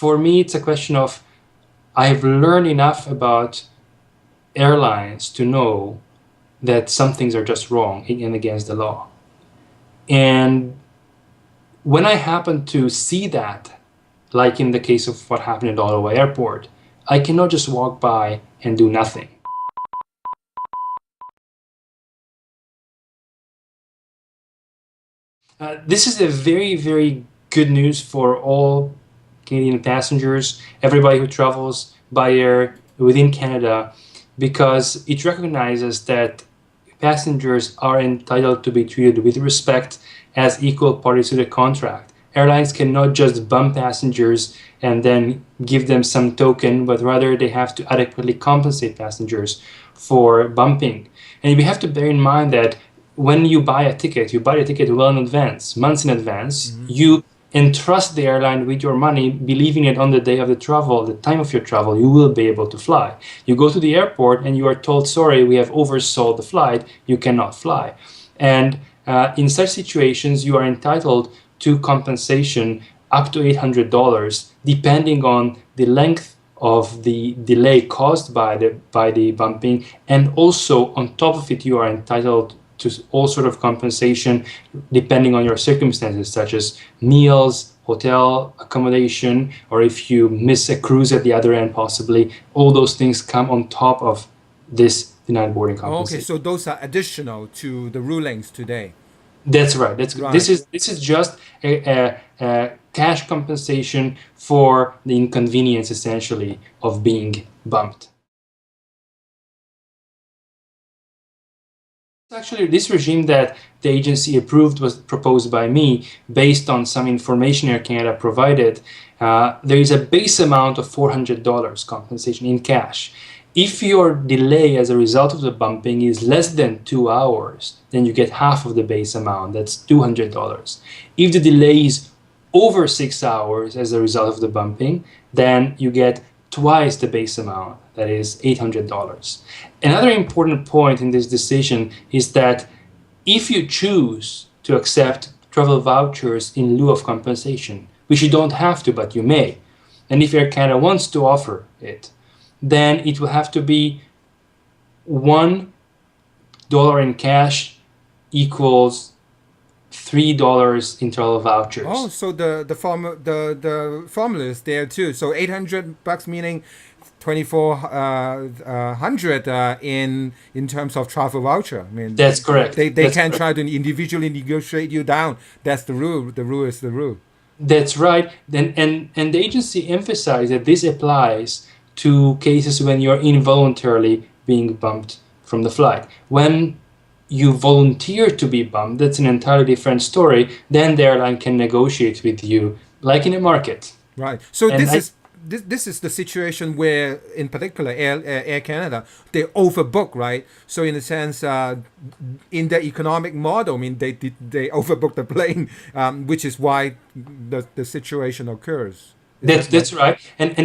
for me, it's a question of I've learned enough about airlines to know that some things are just wrong and against the law. And when I happen to see that, like in the case of what happened at Ottawa Airport, I cannot just walk by and do nothing. This is a very, very good news for all Canadian passengers, everybody who travels by air within Canada, because it recognizes that passengers are entitled to be treated with respect as equal parties to the contract. Airlines cannot just bump passengers and then give them some token, but rather they have to adequately compensate passengers for bumping. And we have to bear in mind that when you buy a ticket, you buy the ticket well in advance, months in advance. You entrust the airline with your money, believing that on the day of the travel, the time of your travel, you will be able to fly. You go to the airport and you are told, sorry, we have oversold the flight, you cannot fly. And in such situations, you are entitled to compensation up to $800, depending on the length of the delay caused by the bumping, and also on top of it, you are entitled to all sort of compensation depending on your circumstances, such as meals, hotel accommodation, or if you miss a cruise at the other end, possibly. All those things come on top of this denied boarding compensation. Okay, so those are additional to the rulings today. That's right. Right. This is just a cash compensation for the inconvenience, essentially, of being bumped. Actually, this regime that the agency approved was proposed by me based on some information Air Canada provided. There is a base amount of $400 compensation in cash. If your delay as a result of the bumping is less than 2 hours, then you get half of the base amount, that's $200. If the delay is over 6 hours as a result of the bumping, then you get twice the base amount, that is $800. Another important point in this decision is that if you choose to accept travel vouchers in lieu of compensation, which you don't have to, but you may, and if Air Canada wants to offer it, then it will have to be $1 in cash equals $3 in travel vouchers. Oh, so the formula is there too. So $800 meaning 2,400 in terms of travel voucher. I mean, That's correct. They That's can correct. try to individually negotiate you down. That's the rule. The rule is the rule. That's right. And the agency emphasized that this applies to cases when you're involuntarily being bumped from the flight. When you volunteer to be bumped, that's an entirely different story. Then the airline can negotiate with you, like in a market. Right. So And this is the situation where, in particular, Air Canada, they overbook, right? So in a sense, in the economic model, I mean, they overbook the plane, which is why the situation occurs. That's right. And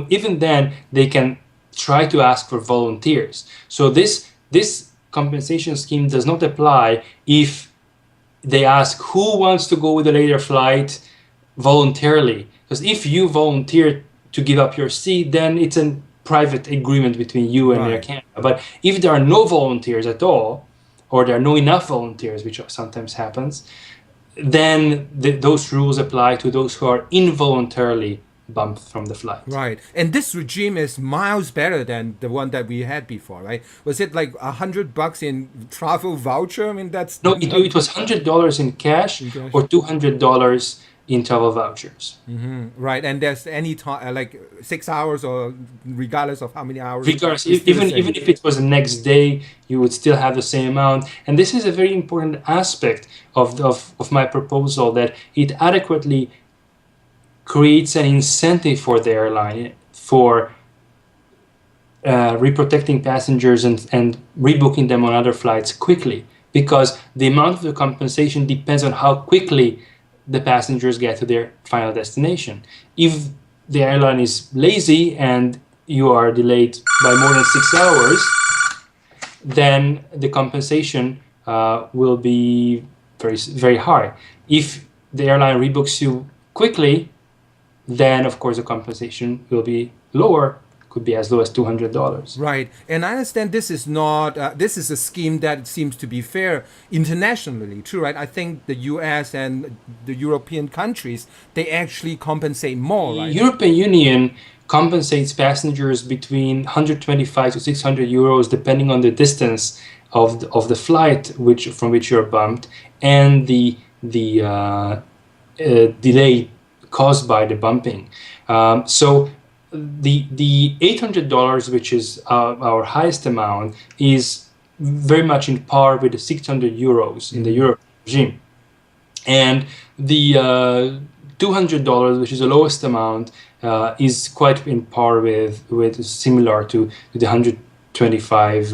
even then they can try to ask for volunteers. So this compensation scheme does not apply if they ask who wants to go with a later flight voluntarily. Because if you volunteer to give up your seat, then it's a private agreement between you and Air Canada. But if there are no volunteers at all, or there are no enough volunteers, which sometimes happens, then those rules apply to those who are involuntarily bumped from the flight. Right. And this regime is miles better than the one that we had before, right? Was it like $100 in travel voucher? I mean, that's No, it was $100 in cash or $200 in travel vouchers. right. And there's any time like 6 hours or regardless of how many hours. Regardless, it's still the even same. if it was the next day, you would still have the same amount. And this is a very important aspect of my proposal, that it adequately creates an incentive for the airline for reprotecting passengers and rebooking them on other flights quickly, because the amount of the compensation depends on how quickly the passengers get to their final destination. If the airline is lazy and you are delayed by more than 6 hours, then the compensation will be very, very high. If the airline rebooks you quickly, then of course the compensation will be lower, could be as low as $200. Right, and I understand this is not this is a scheme that seems to be fair internationally, true, right? I think the U.S. and the European countries, they actually compensate more, right? European Union compensates passengers between 125 to 600 euros depending on the distance of the flight from which you're bumped and the delay caused by the bumping. So the $800, which is our highest amount, is very much in par with the 600 euros in the Europe regime. And the $200, which is the lowest amount, is quite in par with similar to the 125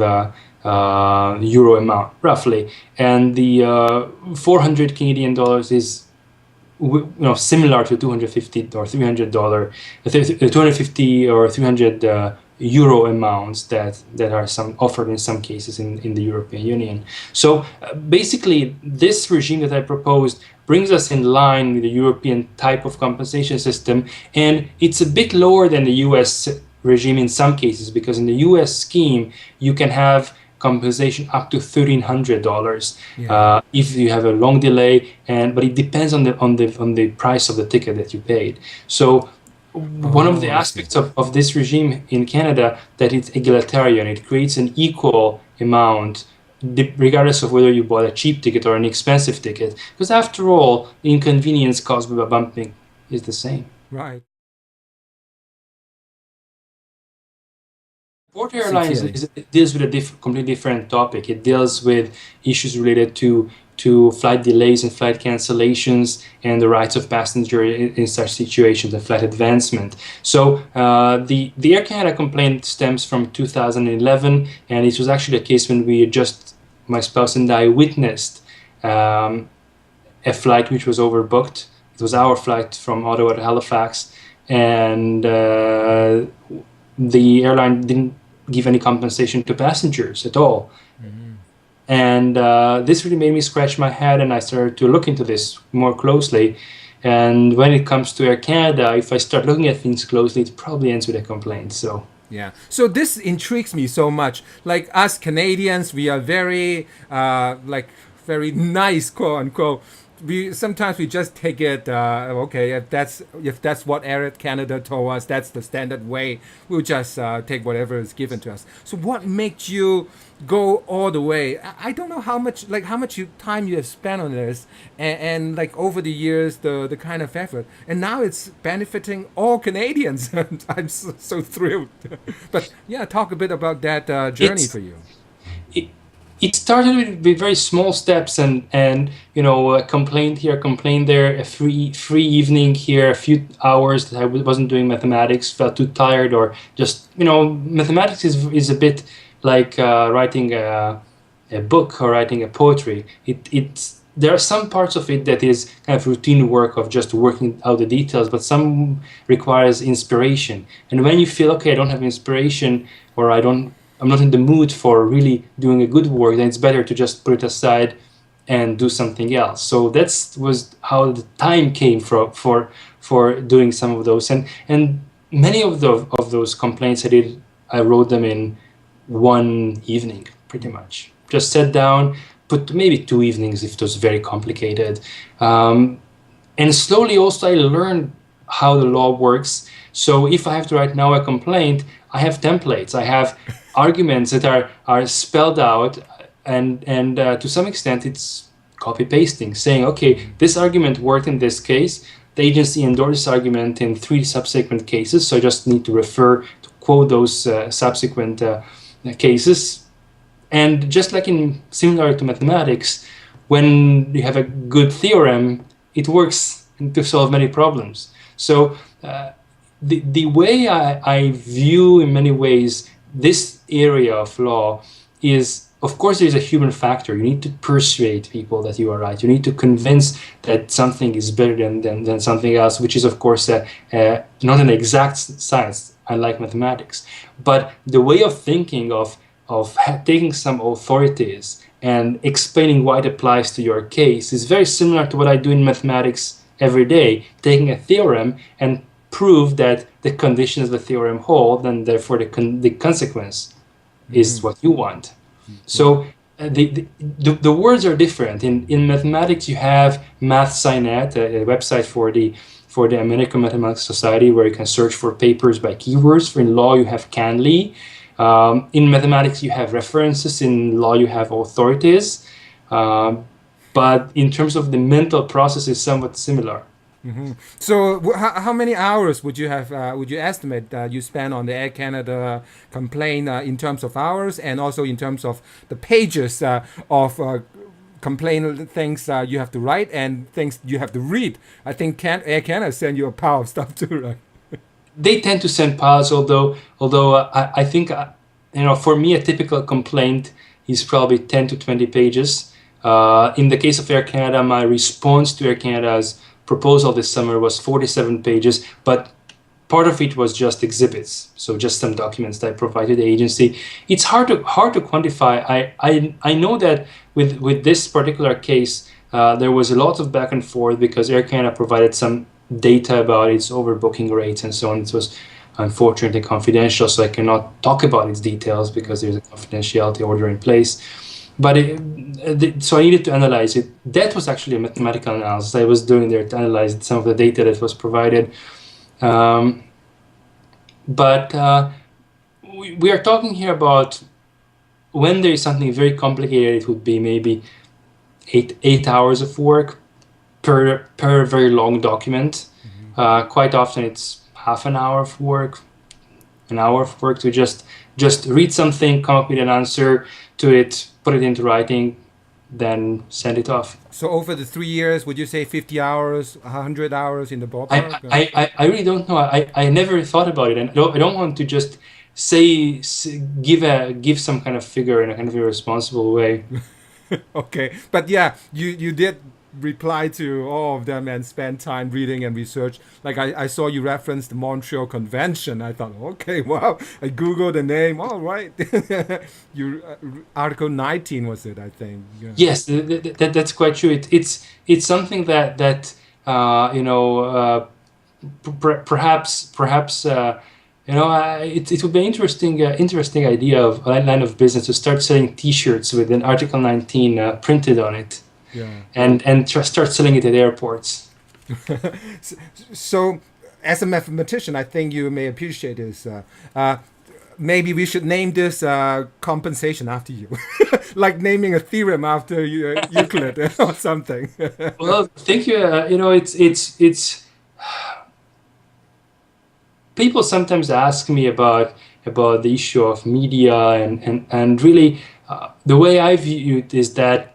euro amount, roughly. And the 400 Canadian dollars is similar to $250 or $300, 250 or 300 euro amounts that are some offered in some cases in the European Union. So basically, this regime that I proposed brings us in line with the European type of compensation system, and it's a bit lower than the US regime in some cases, because in the US scheme you can have compensation up to $1,300 if you have a long delay, but it depends on the price of the ticket that you paid. So one of the aspects of this regime in Canada, that it's egalitarian. It creates an equal amount regardless of whether you bought a cheap ticket or an expensive ticket, because after all, the inconvenience caused by bumping is the same. Right. Port Airlines deals with a completely different topic. It deals with issues related to flight delays and flight cancellations and the rights of passengers in such situations and flight advancement. So the Air Canada complaint stems from 2011, and it was actually a case when my spouse and I witnessed a flight which was overbooked. It was our flight from Ottawa to Halifax, and the airline didn't give any compensation to passengers at all. And this really made me scratch my head, and I started to look into this more closely. And when it comes to Air Canada, if I start looking at things closely, it probably ends with a complaint. So yeah. So this intrigues me so much. Like us Canadians, we are very very nice, quote unquote. Sometimes we just take it. Okay, if that's what Air Canada told us, that's the standard way. We'll just take whatever is given to us. So what makes you go all the way? I don't know how much time you have spent on this, and like over the years, the kind of effort, and now it's benefiting all Canadians. I'm so thrilled. But yeah, talk a bit about that journey for you. It started with very small steps, and a complaint here, a complaint there, a free evening here, a few hours that I wasn't doing mathematics, felt too tired, or just mathematics is a bit like writing a book or writing a poetry. There are some parts of it that is kind of routine work of just working out the details, but some requires inspiration. And when you feel, okay, I don't have inspiration, or I'm not in the mood for really doing a good work, then it's better to just put it aside and do something else. So that was how the time came for doing some of those. And many of those complaints I wrote them in one evening, pretty much. Just sat down, put maybe 2 evenings if it was very complicated. And slowly also I learned how the law works. So if I have to write now a complaint, I have templates. I have arguments that are spelled out, and to some extent it's copy pasting, saying, okay, this argument worked in this case. The agency endorsed this argument in 3 subsequent cases, so I just need to refer to quote those subsequent cases. And just like similar to mathematics, when you have a good theorem, it works to solve many problems. So the way I view in many ways this area of law is, of course, there's a human factor. You need to persuade people that you are right. You need to convince that something is better than something else, which is, of course, not an exact science, unlike mathematics. But the way of thinking of taking some authorities and explaining why it applies to your case is very similar to what I do in mathematics every day, taking a theorem and prove that the conditions of the theorem hold, and therefore the consequence is what you want. Yeah. So the words are different. In mathematics, you have MathSciNet, a website for the American Mathematical Society, where you can search for papers by keywords. For in law, you have Canly. In mathematics, you have references. In law, you have authorities. Um, but in terms of the mental process, is somewhat similar. So, how many hours would you have? Would you estimate that you spend on the Air Canada complaint in terms of hours, and also in terms of the pages of complaint things you have to write and things you have to read? I think Air Canada send you a pile of stuff too, right? They tend to send piles, although I think for me a typical complaint is probably 10 to 20 pages. In the case of Air Canada, my response to Air Canada's proposal this summer was 47 pages, but part of it was just exhibits, so just some documents that I provided the agency. It's hard to quantify. I know that with this particular case, there was a lot of back and forth because Air Canada provided some data about its overbooking rates and so on. It was unfortunately confidential, so I cannot talk about its details because there's a confidentiality order in place. But so I needed to analyze it. That was actually a mathematical analysis I was doing there to analyze some of the data that was provided. Um, but we are talking here about when there is something very complicated, it would be maybe eight hours of work per very long document. Quite often it's half an hour of work, an hour of work to just read something, come up with an answer to it, put it into writing, then send it off. So, over the 3 years, would you say 50 hours, 100 hours in the I, ballpark? I really don't know. I never thought about it, and I don't want to just give some kind of figure in a kind of irresponsible way. Okay, but yeah, you did reply to all of them and spend time reading and research. Like I saw you reference the Montreal Convention. I thought, okay, wow. I googled the name. All right, you Article 19 was it? I think. Yeah. Yes, that's quite true. It's something that perhaps it would be interesting idea of line of business to start selling T-shirts with an Article 19 printed on it, Yeah. and start selling it at airports. So, so, as a mathematician, I think you may appreciate this. Maybe we should name this compensation after you, like naming a theorem after Euclid or something. Well, thank you. It's people sometimes ask me about the issue of media and really the way I view it is that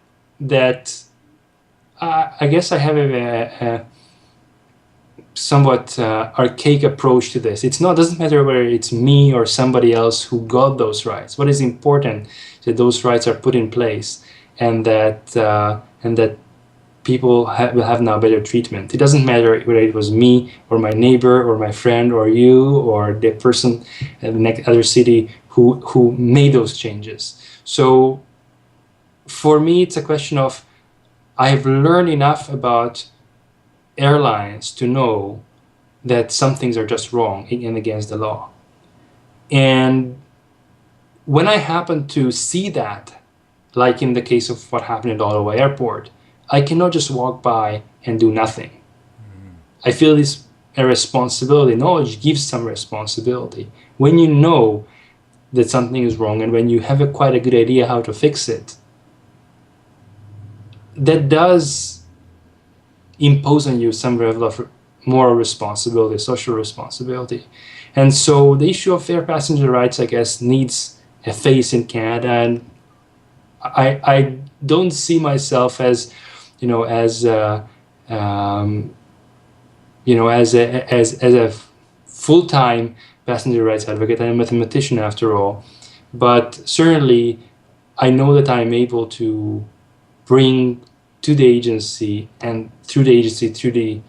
I guess I have a somewhat archaic approach to this. It's not doesn't matter whether it's me or somebody else who got those rights. What is important is that those rights are put in place and that people will have now better treatment. It doesn't matter whether it was me or my neighbor or my friend or you or the person in the next other city who made those changes. So for me, it's a question of I've learned enough about airlines to know that some things are just wrong and against the law. And when I happen to see that, like in the case of what happened at Ottawa Airport, I cannot just walk by and do nothing. I feel this a responsibility. Knowledge gives some responsibility. When you know that something is wrong and when you have quite a good idea how to fix it, that does impose on you some level of moral responsibility, social responsibility. And so the issue of air passenger rights, I guess, needs a face in Canada. And I don't see myself as, as a full-time passenger rights advocate. I'm a mathematician after all, but certainly I know that I'm able to bring to the agency and through the agency to the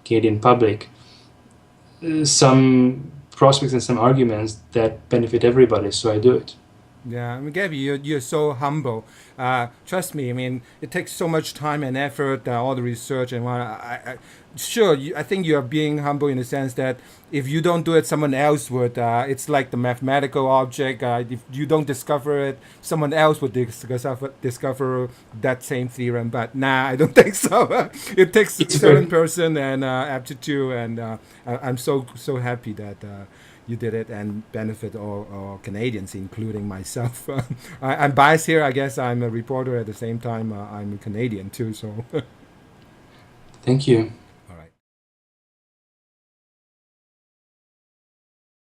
Canadian public some prospects and some arguments that benefit everybody. So I do it. Yeah, I mean, Gabby, you're so humble. Trust me, I mean, it takes so much time and effort, all the research and what. sure, I think you are being humble in the sense that if you don't do it, someone else would. It's like the mathematical object. If you don't discover it, someone else would discover that same theorem. But nah, I don't think so. It takes It's certain very person and aptitude, and I'm so happy that. You did it and benefit all Canadians, including myself. I'm biased here. I guess I'm a reporter at the same time. I'm a Canadian too, so Thank you.